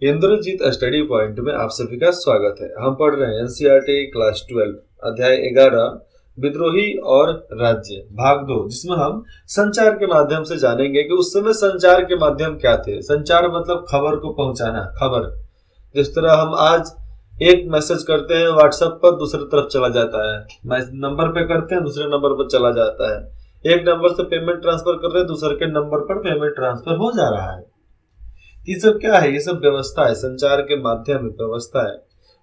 Indrajit study point में आप सभी का स्वागत है। हम पढ़ रहे हैं एनसीईआरटी क्लास 12 अध्याय 11 विद्रोही और राज्य भाग 2, जिसमें हम संचार के माध्यम से जानेंगे कि उस समय संचार के माध्यम क्या थे। संचार मतलब खबर को पहुंचाना। खबर जिस तरह हम आज एक मैसेज करते हैं व्हाट्सएप पर, दूसरी तरफ चला जाता है। नंबर पे करते हैं, दूसरे नंबर पर चला जाता है। एक नंबर से पेमेंट ट्रांसफर कर रहे हैं, दूसरे के नंबर पर पेमेंट ट्रांसफर हो जा रहा है। ये सब क्या है? ये सब व्यवस्था है, संचार के माध्यम व्यवस्था है।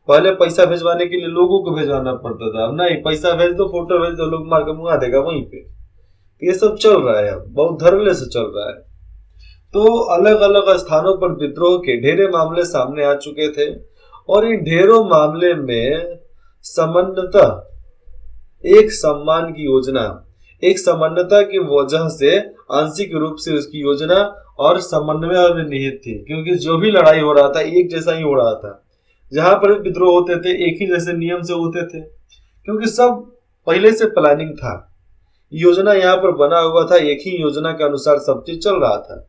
पहले पैसा भेजवाने के लिए लोगों को भेजवाना पड़ता था, अब नहीं, पैसा भेज दो, फोटो भेज दो, लोग मार के मुंगा देगा वहीं पे। ये सब चल रहा है, अब बहुत धड़ल्ले से चल रहा है। तो अलग अलग स्थानों पर विद्रोह के ढेरे मामले सामने आ चुके थे और इन ढेरों मामले में सामान्यतः एक सम्मान की योजना, एक समन्वयता की वजह से आंशिक रूप से उसकी योजना और समन्वय में निहित थी, क्योंकि जो भी लड़ाई हो रहा था एक जैसा ही हो रहा था। जहां पर विद्रोह होते थे एक ही जैसे नियम से होते थे, क्योंकि सब पहले से प्लानिंग था। योजना यहाँ पर बना हुआ था, एक ही योजना के अनुसार सब चीज चल रहा था।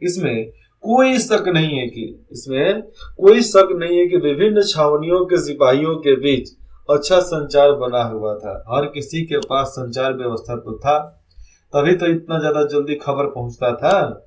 इसमें कोई शक नहीं है कि विभिन्न छावनियों के सिपाहियों के बीच अच्छा संचार बना हुआ था। हर किसी के पास संचार व्यवस्था तो था, तभी तो इतना ज्यादा जल्दी खबर पहुंचता था।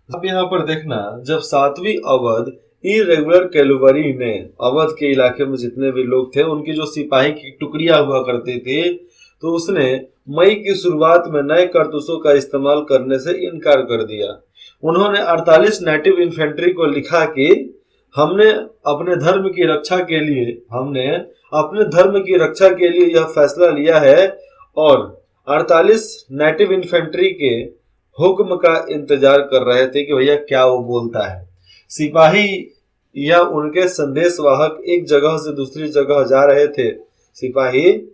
अब यहाँ पर देखना, जब 7वीं अवध इरेगुलर कैलवरी ने अवध के इलाके में जितने भी लोग थे उनकी जो सिपाही की टुकड़ियां हुआ करती थी, तो उसने मई की शुरुआत में नए कारतूसों का इस्तेमाल करने से इनकार कर दिया। उन्होंने 48 नेटिव इन्फेंट्री को लिखा कि हमने अपने धर्म की रक्षा के लिए यह फैसला लिया है और 48 नेटिव इन्फेंट्री के हुक्म का इंतजार कर रहे थे कि भैया क्या वो बोलता है। सिपाही या उनके संदेशवाहक एक जगह से दूसरी जगह जा रहे थे। सिपाही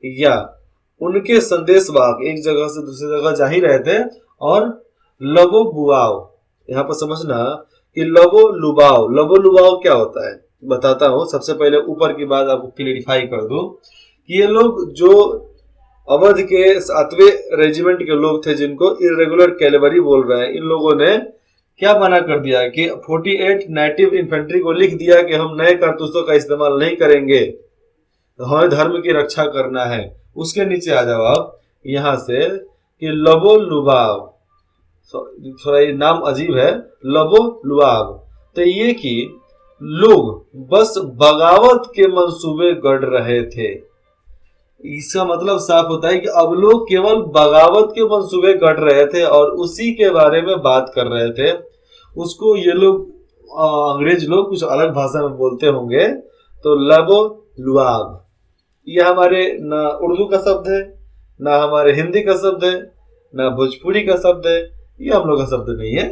या उनके संदेशवाहक एक जगह से दूसरी जगह जा ही रहे थे। और लबो बुआव, यहाँ पर समझना कि लबो लुबाव क्या होता है बताता हूँ। सबसे पहले ऊपर की बात आपको क्लियरिफाई कर दूं कि ये लोग जो अवध के 7वें रेजिमेंट के लोग थे, जिनको इरेगुलर कैलवरी बोल रहे हैं, इन लोगों ने क्या मना कर दिया कि 48 नेटिव इन्फेंट्री को लिख दिया कि हम नए कारतूसों का इस्तेमाल नहीं करेंगे, हमें धर्म की रक्षा करना है। उसके नीचे आ जाओ आप यहां से कि लबो लुबाव, थोड़ा ये नाम अजीब है, लबो लुबाव। तो ये कि लोग बस बगावत के मंसूबे गढ़ रहे थे। इसका मतलब साफ होता है कि अब लोग केवल बगावत के मंसूबे गढ़ रहे थे और उसी के बारे में बात कर रहे थे। उसको ये लोग अंग्रेज लोग कुछ अलग भाषा में बोलते होंगे, तो लबो लुआब, ये हमारे ना उर्दू का शब्द है, ना हमारे हिंदी का शब्द है, ना भोजपुरी का शब्द है, ये हम लोग का शब्द नहीं है।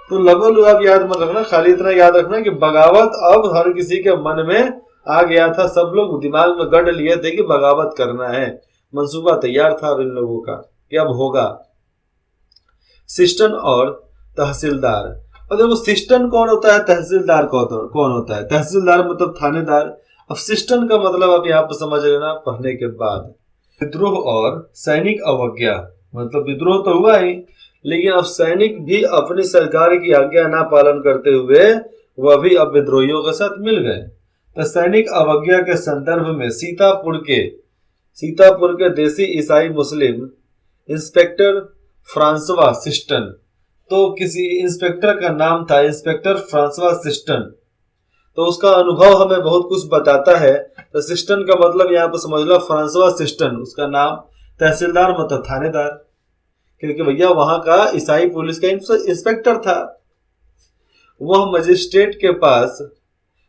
तो लबो लुआब याद मत रखना, खाली इतना याद रखना कि बगावत अब हर किसी के मन में आ गया था। सब लोग दिमाग में गढ़ लिए थे कि बगावत करना है, मंसूबा तैयार था अब इन लोगों का कि अब होगा। सिस्टन और तहसीलदार, और देखो सिस्टन कौन होता है, तहसीलदार कौन होता है। तहसीलदार मतलब थानेदार। अब सिस्टन का मतलब आप यहाँ पर समझ लेना पढ़ने के बाद। विद्रोह और सैनिक अवज्ञा, मतलब विद्रोह तो हुआ ही, लेकिन अब सैनिक भी अपनी सरकार की आज्ञा ना पालन करते हुए वह भी अब विद्रोहियों के साथ मिल गए। तो सैनिक अवज्ञा के संदर्भ में सीतापुर के देसी ईसाई मुस्लिम इंस्पेक्टर फ्रांसवा सिस्टन, तो किसी इंस्पेक्टर का नाम था इंस्पेक्टर फ्रांसवा सिस्टन, तो उसका अनुभव हमें बहुत कुछ बताता है। तो सिस्टन का मतलब यहाँ पर समझ लो फ्रांसवा सिस्टन, उसका नाम। तहसीलदार मतलब थानेदार, क्योंकि भैया वहां का ईसाई पुलिस का इंस्पेक्टर था। वह मजिस्ट्रेट के पास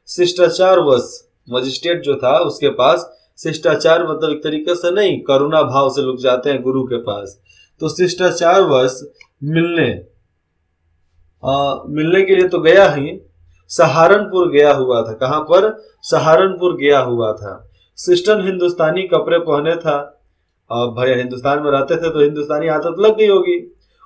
शिष्टाचारवश, मजिस्ट्रेट जो था उसके पास शिष्टाचार मतलब एक तरीके से नहीं, करुणा भाव से लोग जाते हैं गुरु के पास, तो शिष्टाचारवश मिलने के लिए तो गया ही, सहारनपुर गया हुआ था। कहां पर? सहारनपुर गया हुआ था। सिस्टन हिंदुस्तानी कपड़े पहने था, अब भाई हिंदुस्तान में रहते थे तो हिंदुस्तानी आदत लग गई होगी,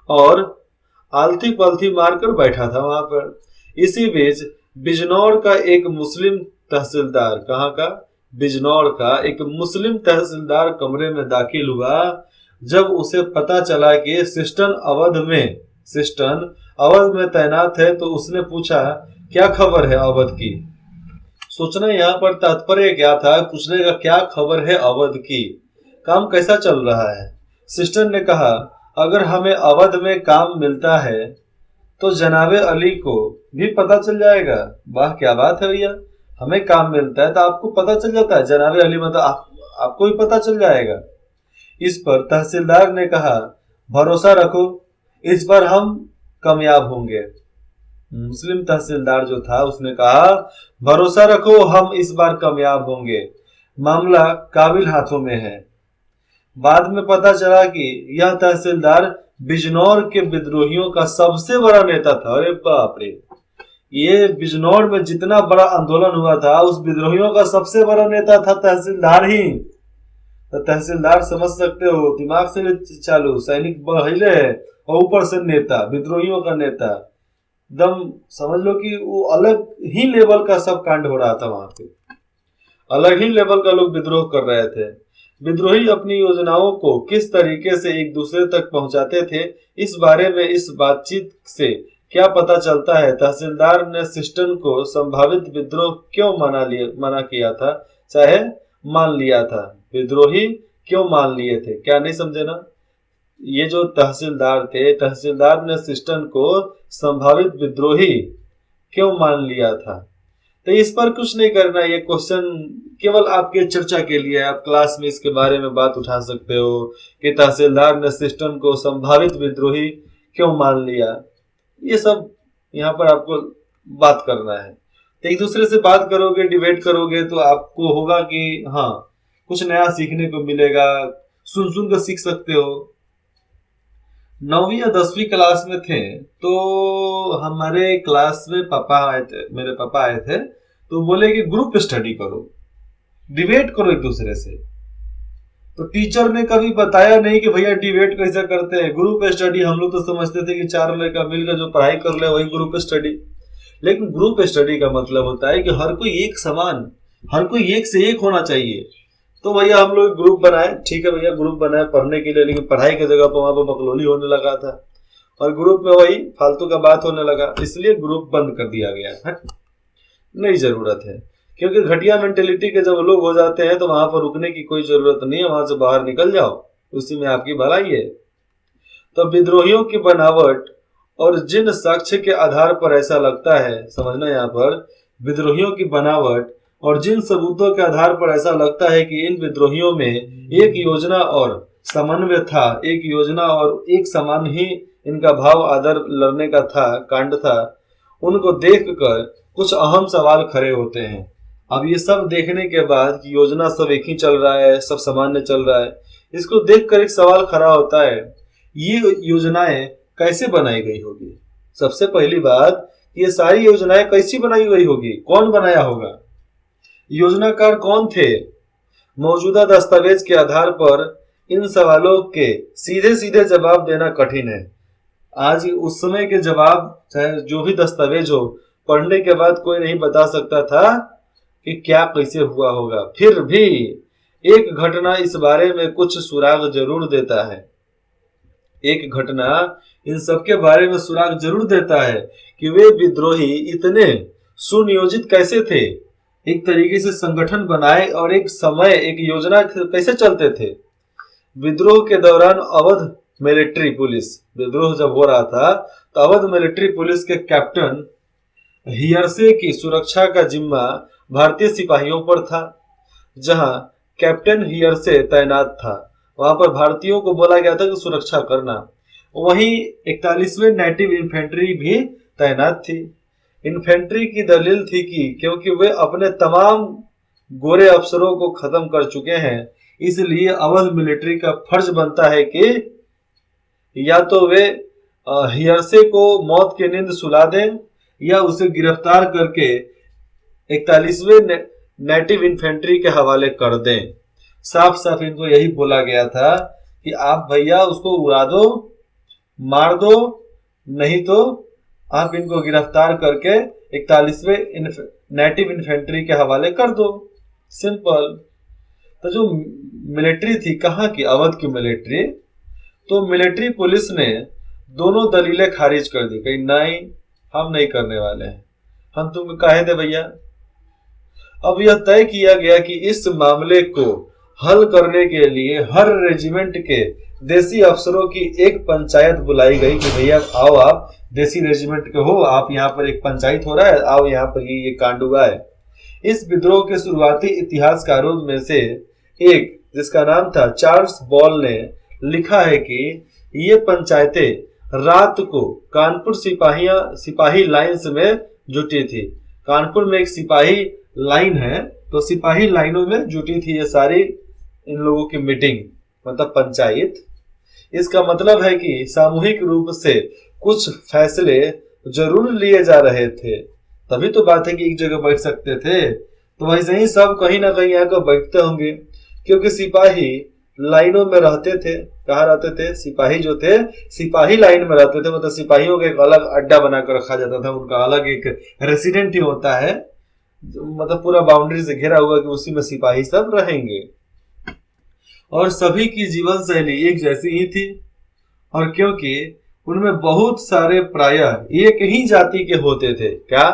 और आलथी पलथी मारकर बैठा था वहां पर। इसी बीच बिजनौर का एक मुस्लिम तहसीलदार, कहाँ का? बिजनौर का एक मुस्लिम तहसीलदार कमरे में दाखिल हुआ। जब उसे पता चला कि सिस्टन अवध में तैनात है। तो उसने पूछा, क्या खबर है अवध की? सोचना यहाँ पर तात्पर्य क्या था, पूछने का क्या खबर है अवध की, काम कैसा चल रहा है। सिस्टर ने कहा, अगर हमें अवध में काम मिलता है तो जनाबे अली को भी पता चल जाएगा। वाह क्या बात है भैया, हमें काम मिलता है तो आपको पता चल जाता है, जनाबे अली मतलब आपको भी पता चल जाएगा। इस पर तहसीलदार ने कहा, भरोसा रखो, इस बार हम कामयाब होंगे। मुस्लिम तहसीलदार जो था उसने कहा, भरोसा रखो, हम इस बार कामयाब होंगे, मामला काबिल हाथों में है। बाद में पता चला कि यह तहसीलदार बिजनौर के विद्रोहियों का सबसे बड़ा नेता था। अरे बाप रे, ये बिजनौर में जितना बड़ा आंदोलन हुआ था उस विद्रोहियों का सबसे बड़ा नेता था तहसीलदार ही। तो तहसीलदार समझ सकते हो, दिमाग से चालू, सैनिक पहले और ऊपर से नेता, विद्रोहियों का नेता, एकदम समझ लो कि वो अलग ही लेवल का सब कांड हो रहा था वहां पे, अलग ही लेवल का लोग विद्रोह कर रहे थे। विद्रोही अपनी योजनाओं को किस तरीके से एक दूसरे तक पहुंचाते थे, इस बारे में इस बातचीत से क्या पता चलता है। तहसीलदार ने सिस्टन को संभावित विद्रोह क्यों मना किया था, चाहे मान लिया था। विद्रोही क्यों मान लिए थे, क्या नहीं समझे ना? ये जो तहसीलदार थे, तहसीलदार ने सिस्टन को संभावित विद्रोही क्यों मान लिया था। तो इस पर कुछ नहीं करना, ये क्वेश्चन केवल आपके चर्चा के लिए, आप क्लास में इसके बारे में बात उठा सकते हो कि तहसीलदार ने सिस्टम को संभावित विद्रोही क्यों मान लिया। ये सब यहाँ पर आपको बात करना है। तो एक दूसरे से बात करोगे, डिबेट करोगे तो आपको होगा कि हाँ कुछ नया सीखने को मिलेगा, सुन कर सीख सकते हो। 9वीं या 10वीं क्लास में थे तो हमारे क्लास में पापा आए थे, मेरे पापा आए थे, तो बोले कि ग्रुप स्टडी करो, डिबेट करो एक दूसरे से। तो टीचर ने कभी बताया नहीं कि भैया डिबेट कैसे करते हैं, ग्रुप स्टडी। हम लोग तो समझते थे कि 4 लड़का मिलकर जो पढ़ाई कर ले वही ग्रुप स्टडी। लेकिन ग्रुप स्टडी का मतलब होता है कि हर कोई एक समान, हर कोई एक से एक होना चाहिए। तो भैया हम लोग ग्रुप बनाए, ठीक है भैया ग्रुप बनाए पढ़ने के लिए, लेकिन पढ़ाई की जगह पर वहां पर बकलोली होने लगा था और ग्रुप में वही फालतू का बात होने लगा, इसलिए ग्रुप बंद कर दिया गया। नहीं जरूरत है, क्योंकि घटिया मेंटेलिटी के जब लोग हो जाते हैं तो वहां पर रुकने की कोई जरूरत नहीं है, वहां से बाहर निकल जाओ, उसी में आपकी भलाई है। तो विद्रोहियों की बनावट और जिन साक्ष्य के आधार पर ऐसा लगता है, समझना यहाँ पर, विद्रोहियों की बनावट और जिन सबूतों के आधार पर ऐसा लगता है कि इन विद्रोहियों में एक योजना और समन्वय था, एक योजना और एक समान ही इनका भाव आदर लड़ने का था, कांड था, उनको देखकर कुछ अहम सवाल खड़े होते हैं। अब ये सब देखने के बाद कि योजना सब एक ही चल रहा है, सब सामान्य चल रहा है, इसको देखकर एक सवाल खड़ा होता है, ये योजनाएं कैसे बनाई गई होगी। सबसे पहली बात, ये सारी योजनाएं कैसी बनाई गई होगी, कौन बनाया होगा, योजनाकार कौन थे। मौजूदा दस्तावेज के आधार पर इन सवालों के सीधे सीधे जवाब देना कठिन है। आज उस समय के जवाब, चाहे जो भी दस्तावेज हो, पढ़ने के बाद कोई नहीं बता सकता था कि क्या कैसे हुआ होगा। फिर भी एक घटना इस बारे में कुछ सुराग जरूर देता है, एक घटना इन सबके बारे में सुराग जरूर देता है कि वे विद्रोही इतने सुनियोजित कैसे थे, एक तरीके से संगठन बनाए और एक समय, एक योजना कैसे चलते थे। विद्रोह के दौरान अवध मिलिट्री पुलिस, विद्रोह जब हो रहा था तो अवध मिलिट्री पुलिस के कैप्टन हियरसे की सुरक्षा का जिम्मा भारतीय सिपाहियों पर था। जहां कैप्टन हियरसे तैनात था वहां पर भारतीयों को बोला गया था कि सुरक्षा करना। वहीं 41वें नेटिव इन्फेंट्री भी तैनात थी। इन्फेंट्री की दलील थी कि क्योंकि वे अपने तमाम गोरे अफसरों को खत्म कर चुके हैं, इसलिए अवध मिलिट्री का फर्ज बनता है कि या तो वे हियरसे को मौत की नींद सुला दें या उसे गिरफ्तार करके 41वें नेटिव इन्फेंट्री के हवाले कर दें। साफ साफ इनको यही बोला गया था कि आप भैया उसको उड़ा दो, मार दो, नहीं तो आप इनको गिरफ्तार करके 41वें नेटिव इन्फेंट्री के हवाले कर दो, सिंपल। तो जो मिलिट्री थी, कहाँ की, अवध की मिलिट्री, तो मिलिट्री पुलिस ने दोनों दलीलें खारिज कर दी, कहीं नहीं हम नहीं करने वाले हैं, हम तुम काहे दे भैया। अब यह तय किया गया कि इस मामले को हल करने के लिए हर रेजिमेंट के देसी अफसरों की एक पंचायत बुलाई गई कि भैया आओ, आप देसी रेजिमेंट के हो, आप यहाँ पर एक पंचायत हो रहा है, आओ यहाँ पर ये कांड हुआ है। इस विद्रोह के शुरुआती इतिहासकारों में से एक, जिसका नाम था चार्ल्स बॉल, ने लिखा है कि ये पंचायतें रात को कानपुर सिपाही लाइन्स में जुटी थी। कानपुर में एक सिपाही लाइन है, तो सिपाही लाइनों में जुटी थी ये सारी इन लोगों की मीटिंग, मतलब पंचायत। इसका मतलब है कि सामूहिक रूप से कुछ फैसले जरूर लिए जा रहे थे, तभी तो बात है कि एक जगह बैठ सकते थे। तो वैसे ही सब कहीं ना कहीं आकर बैठते होंगे, क्योंकि सिपाही लाइनों में रहते थे। कहाँ रहते थे? सिपाही जो थे सिपाही लाइन में रहते थे, मतलब सिपाहियों का एक अलग अड्डा बनाकर रखा जाता था, उनका अलग एक रेसिडेंट ही होता है, मतलब पूरा बाउंड्री से घिरा हुआ कि उसी में सिपाही सब रहेंगे। और सभी की जीवन शैली एक जैसी ही थी, और क्योंकि उनमें बहुत सारे प्रायः एक ही जाति के होते थे, क्या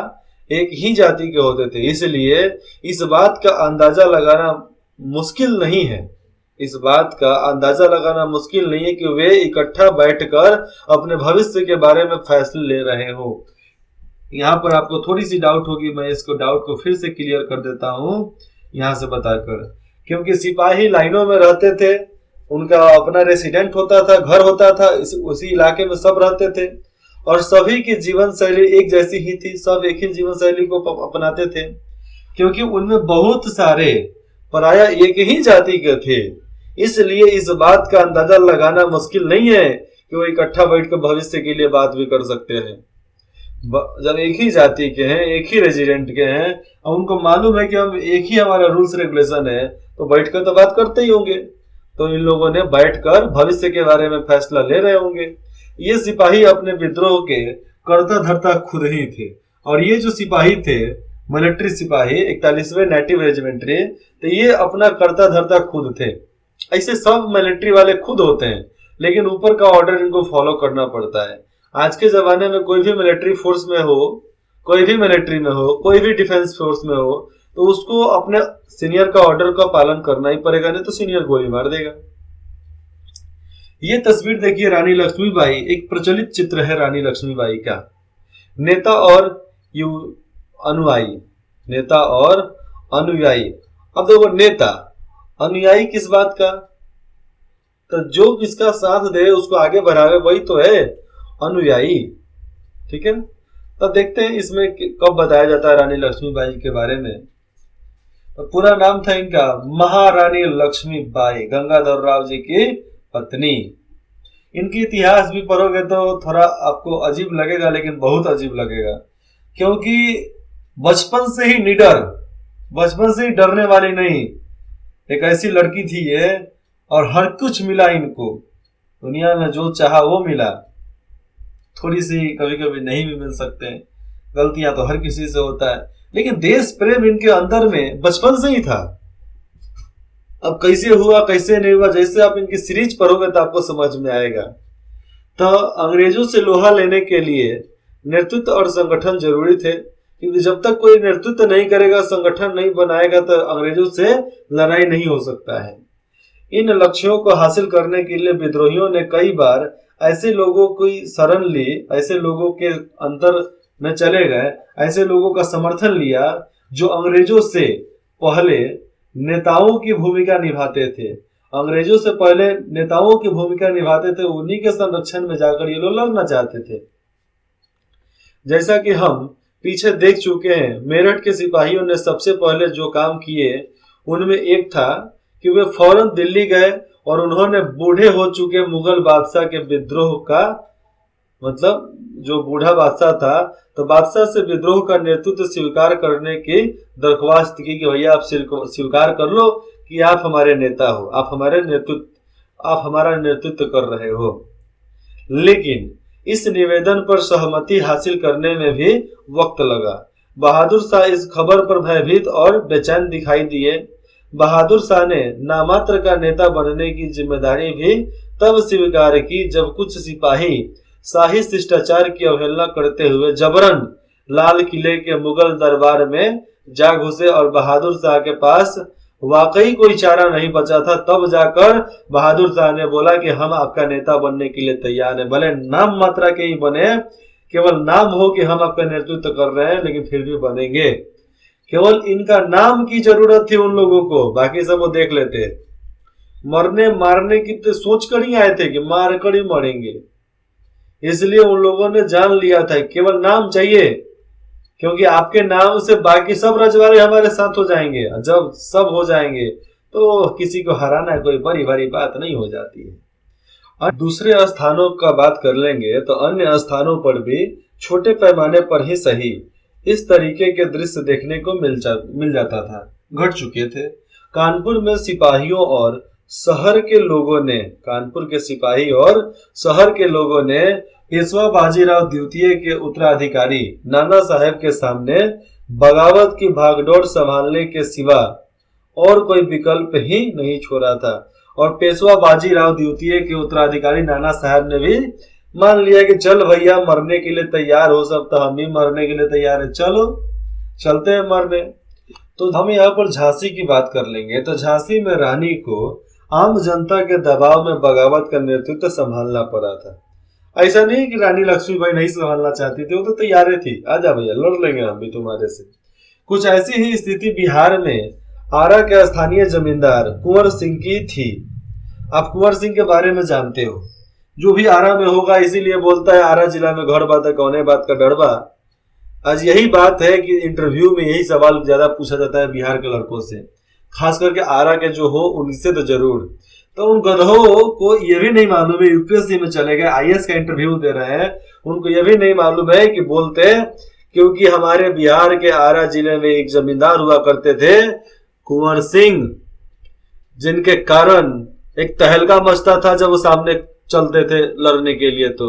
एक ही जाति के होते थे, इसलिए इस बात का अंदाजा लगाना मुश्किल नहीं है, इस बात का अंदाजा लगाना मुश्किल नहीं है कि वे इकट्ठा बैठकर अपने भविष्य के बारे में फैसले ले रहे हो। यहाँ पर आपको थोड़ी सी डाउट होगी, मैं इसको डाउट को फिर से क्लियर कर देता हूँ यहाँ से बताकर। क्योंकि सिपाही लाइनों में रहते थे, उनका अपना रेसिडेंट होता था, घर होता था, उसी इलाके में सब रहते थे, और सभी की जीवन शैली एक जैसी ही थी, सब एक ही जीवन शैली को अपनाते थे। क्योंकि उनमें बहुत सारे प्रायः एक ही जाति के थे, इसलिए इस बात का अंदाजा लगाना मुश्किल नहीं है कि वो इकट्ठा बैठकर भविष्य के लिए बात भी कर सकते हैं। जब एक ही जाति के हैं, एक ही रेजिडेंट के हैं, और उनको मालूम है कि हम एक ही हमारा रूल्स रेगुलेशन है, तो बैठकर तो बात करते ही होंगे। तो इन लोगों ने बैठकर भविष्य के बारे में फैसला ले रहे होंगे। ये सिपाही अपने विद्रोह के कर्ता धर्ता खुद ही थे, और ये जो सिपाही थे मिलिट्री सिपाही 41वें नेटिव रेजिमेंट्री, तो ये अपना कर्ता धर्ता खुद थे। ऐसे सब मिलिट्री वाले खुद होते हैं, लेकिन ऊपर का ऑर्डर इनको फॉलो करना पड़ता है। आज के जमाने में कोई भी मिलिट्री फोर्स में हो, कोई भी मिलिट्री में हो, कोई भी डिफेंस फोर्स में हो, तो उसको अपने सीनियर का ऑर्डर का पालन करना ही पड़ेगा, नहीं तो सीनियर गोली मार देगा। ये तस्वीर देखिए रानी लक्ष्मीबाई, एक प्रचलित चित्र है रानी लक्ष्मीबाई का। नेता और अनुयायी, नेता और अनुयायी। अब देखो, नेता अनुयायी किस बात का? तो जो किसका साथ दे उसको आगे बढ़ावे, वही तो है अनुयायी। ठीक है, तो देखते हैं इसमें कब बताया जाता है रानी लक्ष्मीबाई के बारे में। तो पूरा नाम था इनका महारानी लक्ष्मीबाई, गंगाधर राव जी की पत्नी। इनकी इतिहास भी पढ़ोगे तो थोड़ा आपको अजीब लगेगा, लेकिन बहुत अजीब लगेगा, क्योंकि बचपन से ही निडर, बचपन से ही डरने वाली नहीं, एक ऐसी लड़की थी ये, और हर कुछ मिला इनको, दुनिया में जो चाहा वो मिला। थोड़ी सी कभी कभी नहीं भी मिल सकते, गलतियां तो हर किसी से होता है, लेकिन देश प्रेम इनके अंदर में बचपन से ही था। अब कैसे हुआ कैसे नहीं हुआ, जैसे आप इनकी सीरीज पढ़ोगे तो आपको समझ में आएगा। तो अंग्रेजों से लोहा लेने के लिए नेतृत्व और संगठन जरूरी थे, क्योंकि जब तक कोई नेतृत्व नहीं करेगा, संगठन नहीं बनाएगा, तो अंग्रेजों से लड़ाई नहीं हो सकता है। इन लक्ष्यों को हासिल करने के लिए विद्रोहियों ने कई बार ऐसे लोगों की शरण ली, ऐसे लोगों के अंतर में चले गए, ऐसे लोगों का समर्थन लिया जो अंग्रेजों से पहले नेताओं की भूमिका निभाते थे। अंग्रेजों से पहले नेताओं की भूमिका निभाते थे, उन्हीं के संरक्षण में जाकर ये लोग लड़ना चाहते थे। जैसा कि हम पीछे देख चुके हैं, मेरठ के सिपाहियों ने सबसे पहले जो काम किए उनमें एक था कि वे फौरन दिल्ली गए और उन्होंने बूढ़े हो चुके मुगल बादशाह के विद्रोह का, मतलब जो बूढ़ा बादशाह था, तो बादशाह से विद्रोह का नेतृत्व स्वीकार करने की दरख्वास्त की कि भैया आप स्वीकार कर लो कि आप हमारे नेता हो, आप हमारा नेतृत्व कर रहे हो। लेकिन इस निवेदन पर सहमति हासिल करने में भी वक्त लगा। बहादुर शाह इस खबर पर भयभीत और बेचैन दिखाई दिए। बहादुर शाह ने नामात्र का नेता बनने की जिम्मेदारी भी तब स्वीकार की जब कुछ सिपाही शाही शिष्टाचार की अवहेलना करते हुए जबरन लाल किले के मुगल दरबार में जा घुसे और बहादुर शाह के पास वाकई कोई चारा नहीं बचा था। तब जाकर बहादुर शाह ने बोला कि हम आपका नेता बनने के लिए तैयार हैं, भले नाम मात्रा के ही बने, केवल नाम हो कि हम आपका नेतृत्व कर रहे हैं, लेकिन फिर भी बनेंगे। केवल इनका नाम की जरूरत थी उन लोगों को, बाकी सब वो देख लेते। मरने मारने की तो सोच कर ही आए थे कि मार कर ही मरेंगे, इसलिए उन लोगों ने जान लिया था केवल नाम चाहिए, क्योंकि आपके नाम से बाकी सब रजवाड़े हमारे साथ हो जाएंगे। जब सब हो जाएंगे तो किसी को हराना कोई बड़ी बड़ी बात नहीं हो जाती है। और दूसरे स्थानों का बात कर लेंगे तो अन्य स्थानों पर भी छोटे पैमाने पर ही सही इस तरीके के दृश्य देखने को मिल जाता था, घट चुके थे। कानपुर में सिपाहियों और शहर के लोगों ने, कानपुर के सिपाही और शहर के लोगों ने पेशवा बाजीराव द्वितीय के उत्तराधिकारी नाना साहेब के सामने बगावत की भागदौड़ संभालने के सिवा और कोई विकल्प ही नहीं छोड़ा था। और पेशवा बाजीराव द्वितीय के उत्तराधिकारी नाना साहब ने भी मान लिया कि चल भैया मरने के लिए तैयार हो सब, तो हम भी मरने के लिए तैयार है, चलो चलते हैं मरने। तो हम यहाँ पर झांसी की बात कर लेंगे। तो झांसी में रानी को आम जनता के दबाव में बगावत का नेतृत्व संभालना पड़ा था। ऐसा नहीं कि रानी लक्ष्मीबाई नहीं संभालना चाहती थी, वो तो तैयार थी, आजा भैया लड़ लेंगे हम भी तुम्हारे से। कुछ ऐसी ही स्थिति बिहार में आरा के स्थानीय जमींदार कुंवर सिंह की थी। आप कुंवर सिंह के बारे में जानते हो, जो भी आरा में होगा इसीलिए बोलता है आरा जिला में घर बात है कौने बात का डर बा। आज यही बात है कि इंटरव्यू में यही सवाल ज्यादा पूछा जाता है बिहार के लड़कों से, खास करके आरा के जो हो उनसे तो जरूर। तो उन गधों को ये भी नहीं मालूम है, यूपीएससी में चले गए आईएएस का इंटरव्यू दे रहे हैं, उनको ये भी नहीं मालूम है कि बोलते क्योंकि हमारे बिहार के आरा जिले में एक जमींदार हुआ करते थे कुंवर सिंह, जिनके कारण एक तहलका मचता था जब वो सामने चलते थे लड़ने के लिए। तो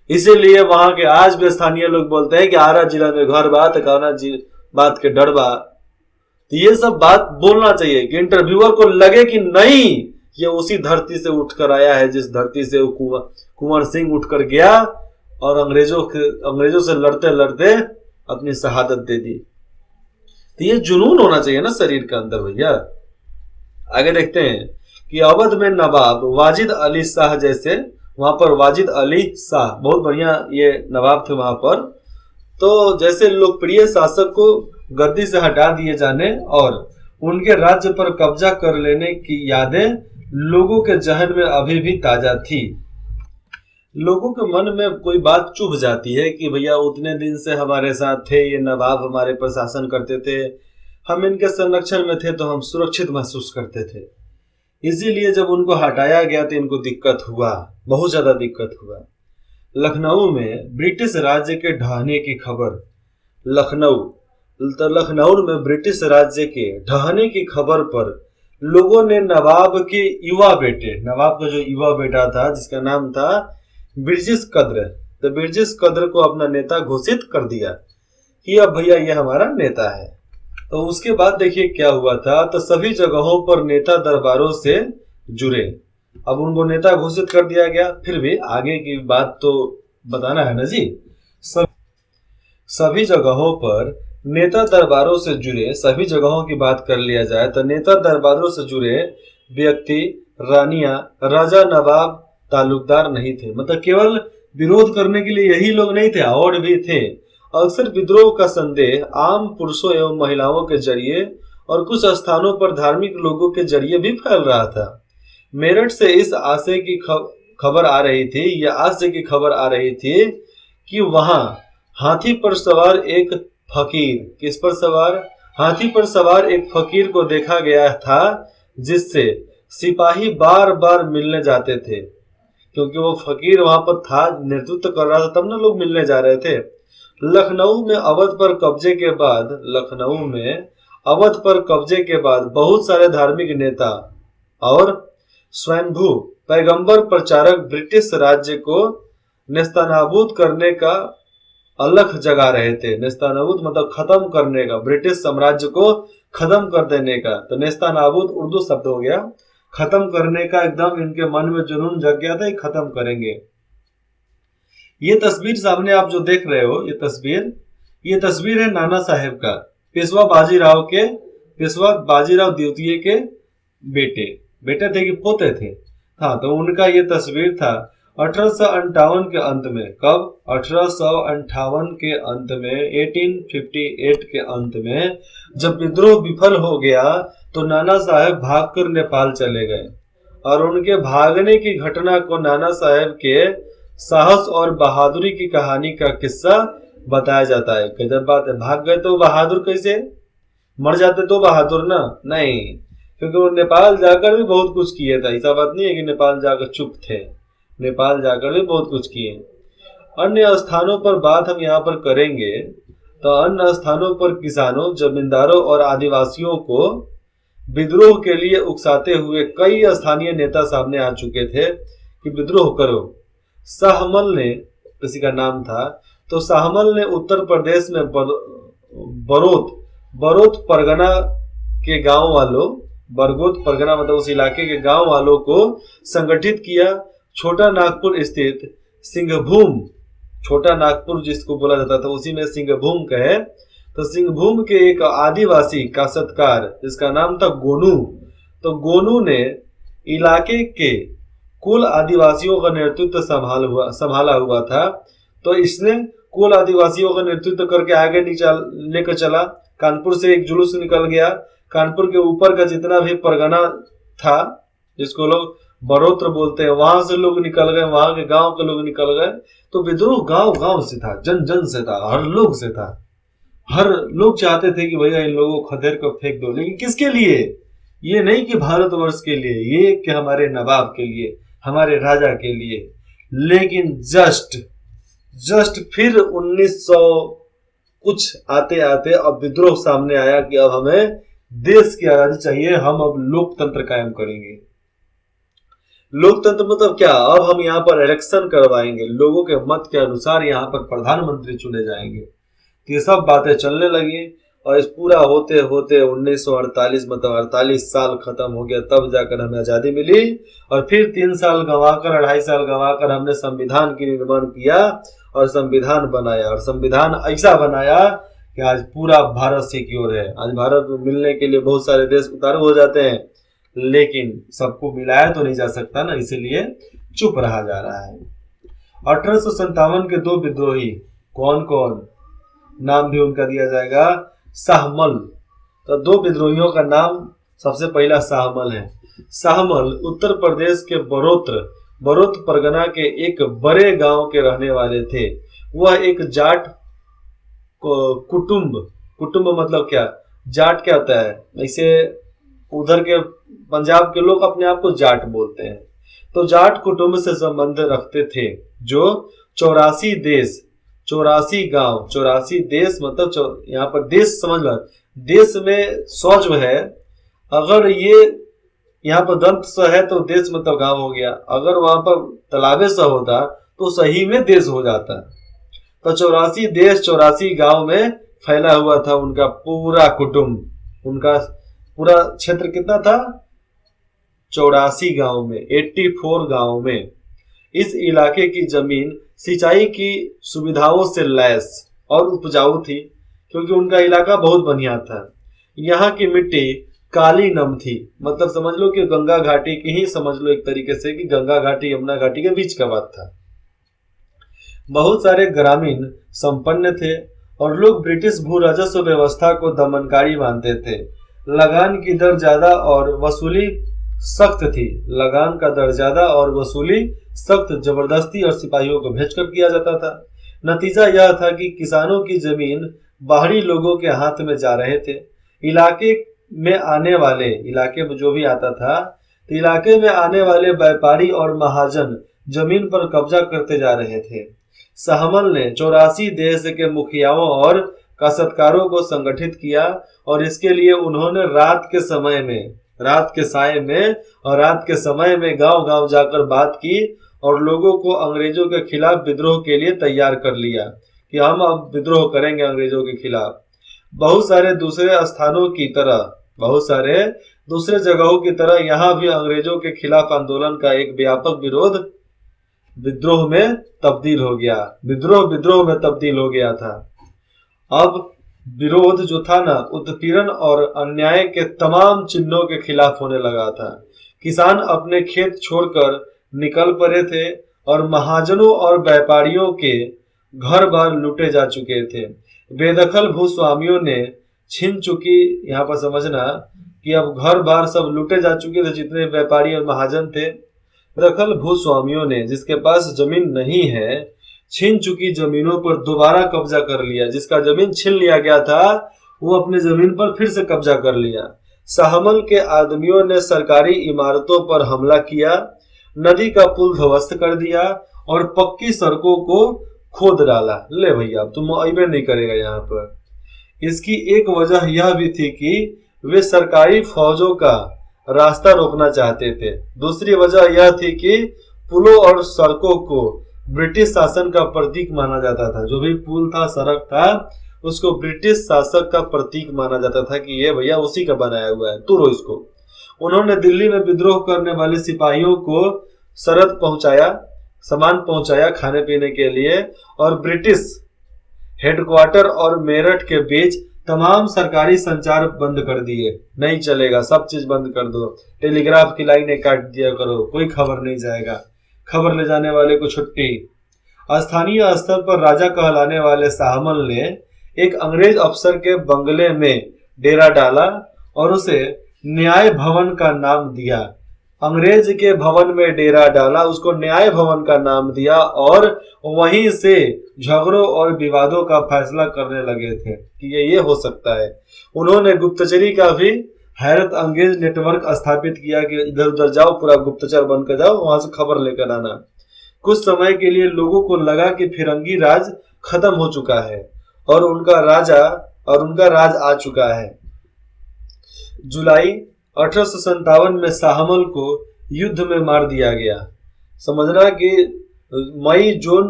इसीलिए वहां के आज भी स्थानीय लोग बोलते हैं कि आरा जिला में घर बात कौना बात के डर बा। तो ये सब बात बोलना चाहिए कि इंटरव्यूअर को लगे कि नहीं ये उसी धरती से उठकर आया है जिस धरती से कुंवर सिंह उठकर गया और अंग्रेजों से लड़ते लड़ते अपनी शहादत दे दी। तो ये जुनून होना चाहिए ना शरीर के अंदर भैया। आगे देखते हैं कि अवध में नवाब वाजिद अली शाह जैसे, वहां पर वाजिद अली शाह बहुत बढ़िया ये नवाब थे वहां पर। तो जैसे लोकप्रिय शासक को गद्दी से हटा दिए जाने और उनके राज्य पर कब्जा कर लेने की यादें लोगों के जहन में अभी भी ताजा थी। लोगों के मन में कोई बात चुभ जाती है कि भैया उतने दिन से हमारे साथ थे, ये नवाब हमारे पर शासन करते थे, हम इनके संरक्षण में थे तो हम सुरक्षित महसूस करते थे। इसीलिए जब उनको हटाया गया तो इनको दिक्कत हुआ, बहुत ज्यादा दिक्कत हुआ। लखनऊ में ब्रिटिश राज्य के ढहने की खबर, लखनऊ में ब्रिटिश राज्य के ढहने की खबर पर लोगों ने नवाब के युवा बेटे, नवाब का जो युवा बेटा था जिसका नाम था ब्रिजेश कद्र, तो ब्रिजेश कद्र को अपना नेता घोषित कर दिया कि अब भैया ये हमारा नेता है। तो उसके बाद देखिए क्या हुआ था। तो सभी जगहों पर नेता दरबारों से जुड़े, अब उनको नेता घोषित कर दिया गया, फिर भी आगे की बात तो बताना है ना जी। सभी जगहों पर नेता दरबारों से जुड़े, सभी जगहों की बात कर लिया जाए तो नेता दरबारों से जुड़े व्यक्ति, रानियां, राजा, नवाब, तालुकदार नहीं थे। मतलब केवल विरोध करने के लिए यही लोग नहीं थे, और भी थे। अक्सर विद्रोह का संदेह आम पुरुषों एवं महिलाओं के जरिए और कुछ स्थानों पर धार्मिक लोगों के जरिए भी फैल रहा था। मेरठ से इस आशय की खबर आ रही थी, या आशय की खबर आ रही थी कि वहां हाथी पर सवार एक फकीर, किस पर सवार, हाथी पर सवार एक फकीर को देखा गया था, जिससे सिपाही बार बार मिलने जाते थे। क्योंकि वो फकीर वहां पर था, नेतृत्व कर रहा था, तब ना लोग मिलने जा रहे थे। लखनऊ में अवध पर कब्जे के बाद बहुत सारे धार्मिक नेता और स्वयंभू पैगंबर प्रचारक ब्रिटिश राज्य को नेस्तनाबूद करने का अलख जगा रहे थे। नेस्तनाबूद मतलब खत्म करने का, ब्रिटिश साम्राज्य को खत्म कर देने का। तो नेस्तनाबूद उर्दू शब्द हो गया, खत्म करने का एकदम इनके मन में जुनून जग गया था, खत्म करेंगे। ये तस्वीर सामने आप जो देख रहे हो, ये तस्वीर है नाना साहेब का, पेशवा बाजीराव द्वितीय के बेटे थे कि पोते थे। हाँ, तो उनका ये तस्वीर था 1858 के अंत में। कब? 1858 के अंत में, 1858 के अंत में जब विद्रोह विफल हो गया तो नाना साहेब भागकर नेपाल चले गए और उनके भागने की घटना को नाना साहेब के साहस और बहादुरी की कहानी का किस्सा बताया जाता है। गजब बात है, भाग गए तो बहादुर कैसे? मर जाते तो बहादुर ना? नहीं, क्योंकि वो नेपाल जाकर भी बहुत कुछ किए था। ऐसा बात नहीं है कि नेपाल जाकर चुप थे, नेपाल जाकर भी बहुत कुछ किए। अन्य स्थानों पर बात हम यहाँ पर करेंगे तो अन्य स्थानों पर किसानों, जमींदारों और आदिवासियों को विद्रोह के लिए उकसाते हुए कई स्थानीय नेता सामने आ चुके थे कि विद्रोह करो। शाहमल ने, किसी का नाम था, तो शाहमल ने उत्तर प्रदेश में बरोत परगना के गांव वालों, बरगोत परगना मतलब उस इलाके के गांव वालों को संगठित किया। छोटा नागपुर स्थित सिंहभूम, छोटा नागपुर जिसको बोला जाता था उसी में सिंहभूम कहे, तो सिंहभूम के एक आदिवासी काश्तकार जिसका नाम था गोनू, तो गोनू ने इलाके के कुल आदिवासियों का नेतृत्व संभाला हुआ था। तो इसने कुल आदिवासियों का नेतृत्व करके आगे लेकर चला। कानपुर से एक जुलूस निकल गया, कानपुर के ऊपर का जितना भी परगना था जिसको लोग बड़ोत्र बोलते हैं, वहां से लोग निकल गए, वहां के गांव के लोग निकल गए। तो विद्रोह गांव गांव से था, जन जन से था, हर लोग से था। हर लोग चाहते थे कि भैया इन लोगों को खदेड़ कर फेंक दो, लेकिन किसके लिए? ये नहीं कि भारतवर्ष के लिए, ये कि हमारे नवाब के लिए, हमारे राजा के लिए। लेकिन जस्ट फिर 1900 कुछ आते आते अब विद्रोह सामने आया कि अब हमें देश की आजादी चाहिए, हम अब लोकतंत्र कायम करेंगे। लोकतंत्र मतलब क्या? अब हम यहाँ पर इलेक्शन करवाएंगे, लोगों के मत के अनुसार यहाँ पर प्रधानमंत्री चुने जाएंगे। तो ये सब बातें चलने लगी और इस पूरा होते होते 1948 मतलब 48 साल खत्म हो गया, तब जाकर हमें आजादी मिली। और फिर 3 साल गंवाकर, 2.5 साल गंवाकर हमने संविधान की निर्माण किया और संविधान बनाया, और संविधान ऐसा बनाया कि आज पूरा भारत सिक्योर है। आज भारत में मिलने के लिए बहुत सारे देश उतारू हो जाते हैं, लेकिन सबको मिलाया तो नहीं जा सकता ना, इसीलिए चुप रहा जा रहा है। 1857 के 2 विद्रोही, कौन कौन? नाम भी उनका दिया जाएगा, शाहमल। तो 2 विद्रोहियों का नाम सबसे पहला शाहमल है। शाहमल उत्तर प्रदेश के बरोत परगना के एक बड़े गांव के रहने वाले थे। वह एक जाट कुटुंब मतलब क्या? जाट क्या होता है? ऐसे उधर के पंजाब के लोग अपने आप को जाट बोलते हैं। तो जाट कुटुंब से संबंध रखते थे, जो 84 देश मतलब यहाँ पर देश समझ लो, देश में सौ जो है, अगर ये यहाँ पर दंत स है तो देश मतलब गांव हो गया। अगर वहां पर तालाबे स होता तो सही में देश हो जाता। तो 84 देश 84 गांव में फैला हुआ था उनका पूरा कुटुंब। उनका पूरा क्षेत्र कितना था? 84 गांव में, 84 गांव में। इस इलाके की जमीन सिंचाई की सुविधाओं से लैस और उपजाऊ थी, क्योंकि उनका इलाका बहुत बढ़िया था। यहाँ की मिट्टी काली नम थी, मतलब समझ लो कि गंगा घाटी की ही समझ लो एक तरीके से, कि गंगा घाटी यमुना घाटी के बीच का बात था। बहुत सारे ग्रामीण संपन्न थे और लोग ब्रिटिश भू राजस्व व्यवस्था को दमनकारी मानते थे। लगान की दर ज्यादा और वसूली सख्त थी। लगान का दर ज्यादा और वसूली सख्त जबरदस्ती और सिपाहियों को भेजकर किया जाता था। नतीजा यह था कि किसानों की जमीन बाहरी लोगों के हाथ में जा रहे थे। इलाके में जो भी आता था, तो इलाके में आने वाले व्यापारी और महाजन जमीन पर कब्जा करते जा रहे थे। शाहमल ने 84 देश के मुखियाओं और काश्तकारों को संगठित किया और इसके लिए उन्होंने रात के समय में गांव-गांव जाकर बात की और लोगों को अंग्रेजों के खिलाफ विद्रोह के लिए तैयार कर लिया कि हम अब विद्रोह करेंगे अंग्रेजों के खिलाफ। बहुत सारे दूसरे जगहों की तरह यहाँ भी अंग्रेजों के खिलाफ आंदोलन का एक व्यापक विरोध विद्रोह में तब्दील हो गया, विद्रोह में तब्दील हो गया था। अब विरोध जो था ना, उत्पीड़न और अन्याय के तमाम चिन्हों के खिलाफ होने लगा था। किसान अपने खेत छोड़कर निकल पड़े थे और महाजनों और व्यापारियों के घर बार लूटे जा चुके थे। बेदखल भूस्वामियों ने छीन चुकी, यहाँ पर समझना कि अब घर बार सब लूटे जा चुके थे, जितने व्यापारी और महाजन थे। बेदखल भूस्वामियों ने, जिसके पास जमीन नहीं है, छीन चुकी जमीनों पर दोबारा कब्जा कर लिया। जिसका जमीन छीन लिया गया था वो अपने जमीन पर फिर से कब्जा कर लिया। शाहमल के आदमियों ने सरकारी इमारतों पर हमला किया, नदी का पुल ध्वस्त कर दिया और पक्की सड़कों को खोद डाला। ले भैया, तुम अइबे नहीं करेगा यहाँ पर। इसकी एक वजह यह भी थी कि वे सरकारी फौजों का रास्ता रोकना चाहते थे। दूसरी वजह यह थी कि पुलों और सड़कों को ब्रिटिश शासन का प्रतीक माना जाता था। जो भी पुल था, सड़क था, उसको ब्रिटिश शासक का प्रतीक माना जाता था कि ये भैया उसी का बनाया हुआ है, तोड़ो इसको। उन्होंने दिल्ली में विद्रोह करने वाले सिपाहियों को शरद पहुंचाया, सामान पहुंचाया खाने पीने के लिए, और ब्रिटिश हेडक्वार्टर और मेरठ के बीच तमाम सरकारी संचार बंद कर दिए। नहीं चलेगा, सब चीज बंद कर दो, टेलीग्राफ की लाइनें काट दिया करो, कोई खबर नहीं जाएगा, खबर ले जाने वाले को छुट्टी। स्थानीय स्तर पर राजा कहलाने वाले शाहमल ने एक अंग्रेज अफसर के बंगले में डेरा डाला और उसे न्याय भवन का नाम दिया। अंग्रेज के भवन में डेरा डाला, उसको न्याय भवन का नाम दिया और वहीं से झगड़ों और विवादों का फैसला करने लगे थे कि ये हो सकता है। उन्होंने गुप्तचरी का भी हैरत अंगेज नेटवर्क स्थापित किया कि इधर उधर जाओ, पूरा गुप्तचर बनकर जाओ, वहां से खबर लेकर आना। कुछ समय के लिए लोगों को लगा कि फिरंगी राज खत्म हो चुका है और उनका राज आ चुका है। जुलाई 1857 में शाहमल को युद्ध में मार दिया गया। समझना कि मई जून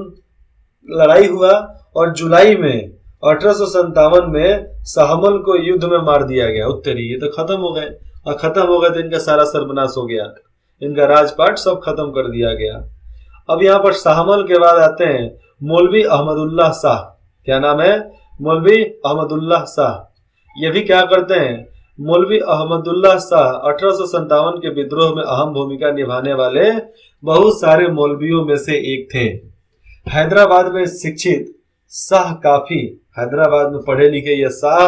लड़ाई हुआ और जुलाई में 1857 में शाहमल को युद्ध में मार दिया गया। उत्तरी ये तो खत्म हो गए, और खत्म हो गए तो इनका सारा सर्वनाश हो गया, इनका राजपाट सब खत्म कर दिया गया। अब यहाँ पर शाहमल के बाद आते हैं मौलवी अहमदुल्लाह शाह। क्या नाम है? मौलवी अहमदुल्लाह शाह। ये भी क्या करते हैं? मौलवी अहमदुल्लाह शाह 1857 के विद्रोह में अहम भूमिका निभाने वाले बहुत सारे मौलवियों में से एक थे। हैदराबाद में शिक्षित शाह काफी, हैदराबाद में पढ़े लिखे ये शाह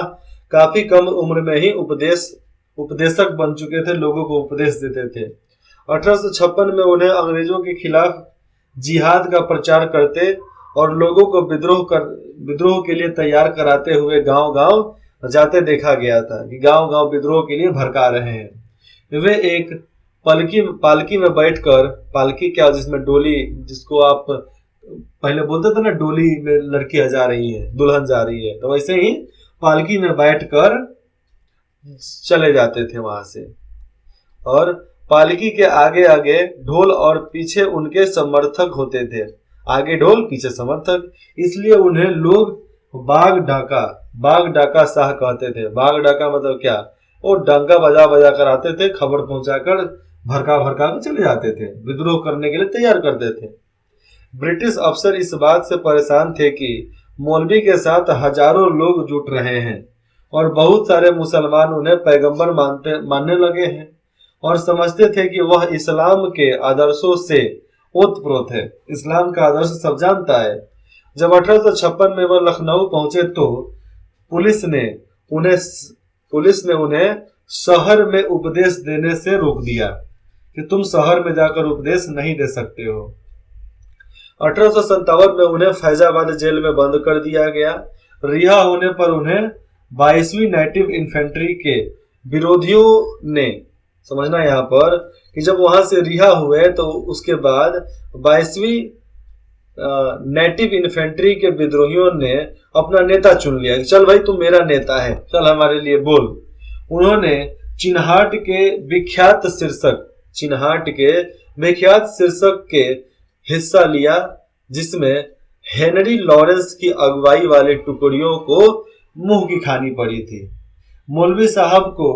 काफी कम उम्र में ही उपदेशक बन चुके थे, लोगों को उपदेश देते थे। 1856 में उन्हें अंग्रेजों के खिलाफ जिहाद का प्रचार करते और लोगों को विद्रोह के लिए तैयार कराते हुए गांव-गांव जाते देखा गया था कि गांव-गांव विद्रोह के लिए भड़का रहे हैं। वे एक पालकी में बैठकर, पालकी क्या, जिसमें डोली, जिसको आप पहले बोलते थे ना, डोली में लड़की जा रही है, दुल्हन जा रही है, तो वैसे ही पालकी में बैठकर चले जाते थे वहां से। और पालकी के आगे आगे ढोल और पीछे उनके समर्थक होते थे। आगे ढोल पीछे समर्थक, इसलिए उन्हें लोग बाग डाका शाह कहते थे। बाग डाका मतलब क्या? वो डंका बजा बजा कर आते थे, खबर पहुंचाकर भड़का कर चले जाते थे, विद्रोह करने के लिए तैयार करते थे। ब्रिटिश अफसर इस बात से परेशान थे कि मौलवी के साथ हजारों लोग जुट रहे हैं और बहुत सारे मुसलमान उन्हें पैगंबर मानने लगे हैं और समझते थे कि वह इस्लाम के आदर्शों से ओतप्रोत है। इस्लाम का आदर्श सब जानता है। जब 1856 में वह लखनऊ पहुंचे तो पुलिस ने उन्हें शहर में उपदेश देने से रोक दिया कि तुम शहर में जाकर उपदेश नहीं दे सकते हो। 1857 में उन्हें फैजाबाद जेल में बंद कर दिया गया। रिहा होने पर उन्हें 22वीं नेटिव इन्फेंट्री के विरोधियों ने, समझना यहाँ पर कि जब वहां से रिहा हुए तो उसके बाद 22वीं नेटिव इन्फेंट्री के विद्रोहियों ने अपना नेता चुन लिया। चल भाई, तू मेरा नेता है, चल हमारे लिए बोल। उन्होंने चिन्हाट के विख्यात शीर्षक के हिस्सा लिया, जिसमें हेनरी लॉरेंस की अगुवाई वाली टुकड़ियों को मुंह की खानी पड़ी थी। मौलवी साहब को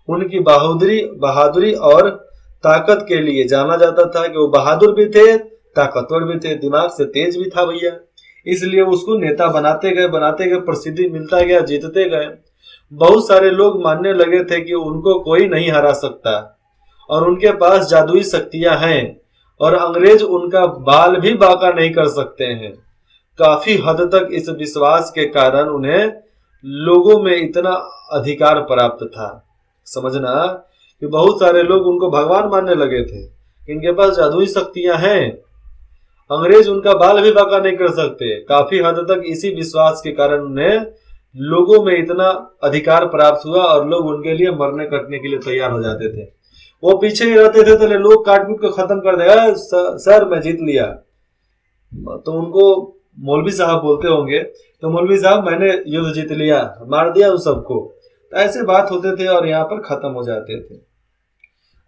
उनकी बहादुरी और ताकत के लिए जाना जाता था कि वो बहादुर भी थे, ताकतवर भी थे, दिमाग से तेज भी था भैया, इसलिए उसको नेता बनाते गए, प्रसिद्धि मिलता गया, जीतते गए। बहुत सारे लोग मानने लगे थे कि उनको कोई नहीं हरा सकता और उनके पास जादुई शक्तियां हैं और अंग्रेज उनका बाल भी बांका नहीं कर सकते हैं। काफी हद तक इस विश्वास के कारण उन्हें लोगों में इतना अधिकार प्राप्त था। समझना कि बहुत सारे लोग उनको भगवान मानने लगे थे, इनके पास जादुई शक्तियां हैं, अंग्रेज उनका बाल भी बांका नहीं कर सकते। काफी हद तक इसी विश्वास के कारण उन्हें लोगों में इतना अधिकार प्राप्त हुआ और लोग उनके लिए मरने कटने के लिए तैयार हो जाते थे। वो पीछे ही रहते थे तो लोग काट पीट को खत्म कर देगा, सर मैं जीत लिया। तो उनको मौलवी साहब बोलते होंगे, तो मौलवी साहब मैंने युद्ध जीत लिया, मार दिया उन सबको। तो ऐसे बात होते थे और यहाँ पर खत्म हो जाते थे।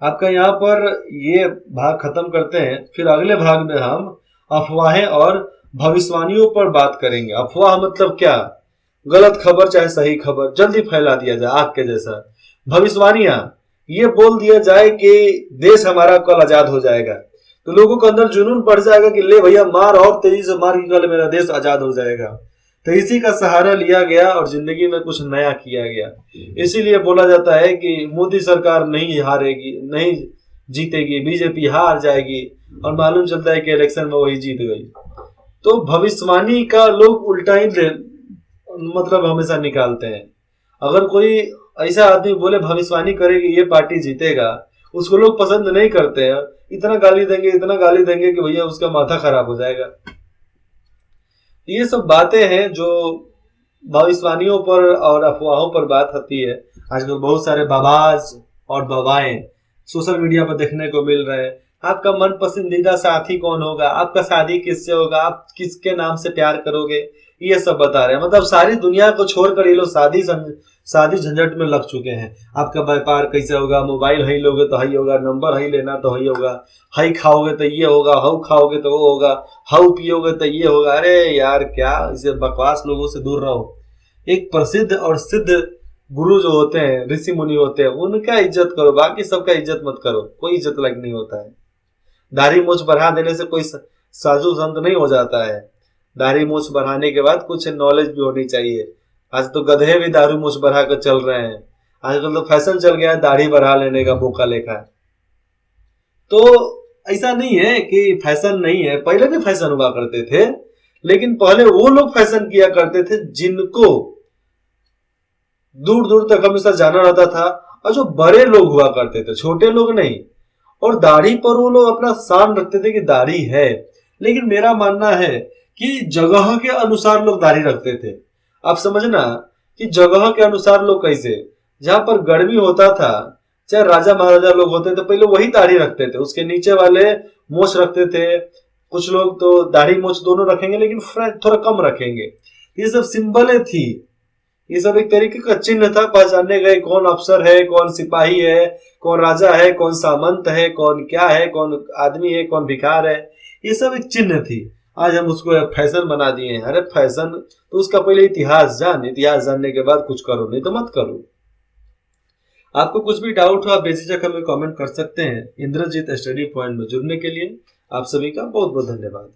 आपका यहाँ पर ये भाग खत्म करते हैं, फिर अगले भाग में हम अफवाहें और भविष्यवाणियों पर बात करेंगे। अफवाह मतलब क्या? गलत खबर चाहे सही खबर जल्दी फैला दिया जाए आग के जैसा। भविष्यवाणियां, ये बोल दिया जाए कि देश हमारा कल आजाद हो जाएगा, तो लोगों के अंदर जुनून बढ़ जाएगा कि ले भैया मार, और तेजी से मार कि कल मेरा देश आजाद हो जाएगा। तो इसी का सहारा लिया गया और जिंदगी में कुछ नया किया गया। इसीलिए बोला जाता है कि मोदी सरकार नहीं हारेगी, नहीं जीतेगी, बीजेपी हार जाएगी, और मालूम चलता है कि इलेक्शन में वही जीत गई। तो भविष्यवाणी का लोग उल्टा ही मतलब हमेशा निकालते हैं। अगर कोई ऐसा आदमी बोले भविष्यवाणी करेगी ये पार्टी जीतेगा, उसको लोग पसंद नहीं करते हैं, इतना गाली देंगे कि भैया उसका माथा खराब हो जाएगा। ये सब बातें हैं जो भविष्यवाणियों पर और अफवाहों पर बात होती है। आजकल बहुत सारे बाबाज और बाबाएं सोशल मीडिया पर देखने को मिल रहे हैं। आपका मन पसंदीदा साथी कौन होगा, आपका शादी किससे होगा, आप किसके नाम से प्यार करोगे, ये सब बता रहे हैं। मतलब सारी दुनिया को छोड़कर ये लोग शादी झंझट में लग चुके हैं। आपका व्यापार कैसे होगा, मोबाइल हई लोगे तो हई होगा, नंबर हई लेना तो हई होगा, हई खाओगे तो ये होगा, हऊ खाओगे तो वो होगा, हऊ पियोगे तो ये होगा। अरे यार क्या, इसे बकवास लोगों से दूर रहो। एक प्रसिद्ध और सिद्ध गुरु जो होते हैं, ऋषि मुनि होते हैं, उनका इज्जत करो, बाकी सबका इज्जत मत करो। कोई इज्जत लायक नहीं होता है। दाढ़ी मूछ बढ़ा देने से कोई साधु संत नहीं हो जाता है। दाढ़ी मूछ बढ़ाने के बाद कुछ नॉलेज भी होनी चाहिए। आज तो गधे भी दाढ़ी मूछ बढ़ा कर चल रहे हैं। आजकल तो फैशन चल गया है दाढ़ी बढ़ा लेने का, बोका लेखा। तो ऐसा नहीं है कि फैशन नहीं है, पहले भी फैशन हुआ करते थे, लेकिन पहले वो लोग फैशन किया करते थे जिनको दूर दूर तक हमेशा जाना रहता था, और जो बड़े लोग हुआ करते थे, छोटे लोग नहीं। और दाढ़ी पर वो लोग अपना शान रखते थे कि दाढ़ी है। लेकिन मेरा मानना है कि जगह के अनुसार लोग दाढ़ी रखते थे। आप समझना कि जगह के अनुसार लोग कैसे, जहां पर गर्मी होता था, चाहे राजा महाराजा लोग होते थे, पहले वही दाढ़ी रखते थे, उसके नीचे वाले मोछ रखते थे। कुछ लोग तो दाढ़ी मोछ दोनों रखेंगे, लेकिन थोड़ा कम रखेंगे। ये सब सिंबलें थी, ये सब एक तरीके का चिन्ह था, पहचानने गए कौन अफसर है, कौन सिपाही है, कौन राजा है, कौन सामंत है, कौन क्या है, कौन आदमी है, कौन भिखार है। ये सब एक चिन्ह थी। आज हम उसको फैशन बना दिए हैं। अरे फैशन तो उसका पहले इतिहास जान, इतिहास जानने के बाद कुछ करो, नहीं तो मत करो। आपको कुछ भी डाउट हो आप बेझिझक हमें कमेंट कर सकते हैं। इंद्रजीत स्टडी पॉइंट में जुड़ने के लिए आप सभी का बहुत बहुत धन्यवाद।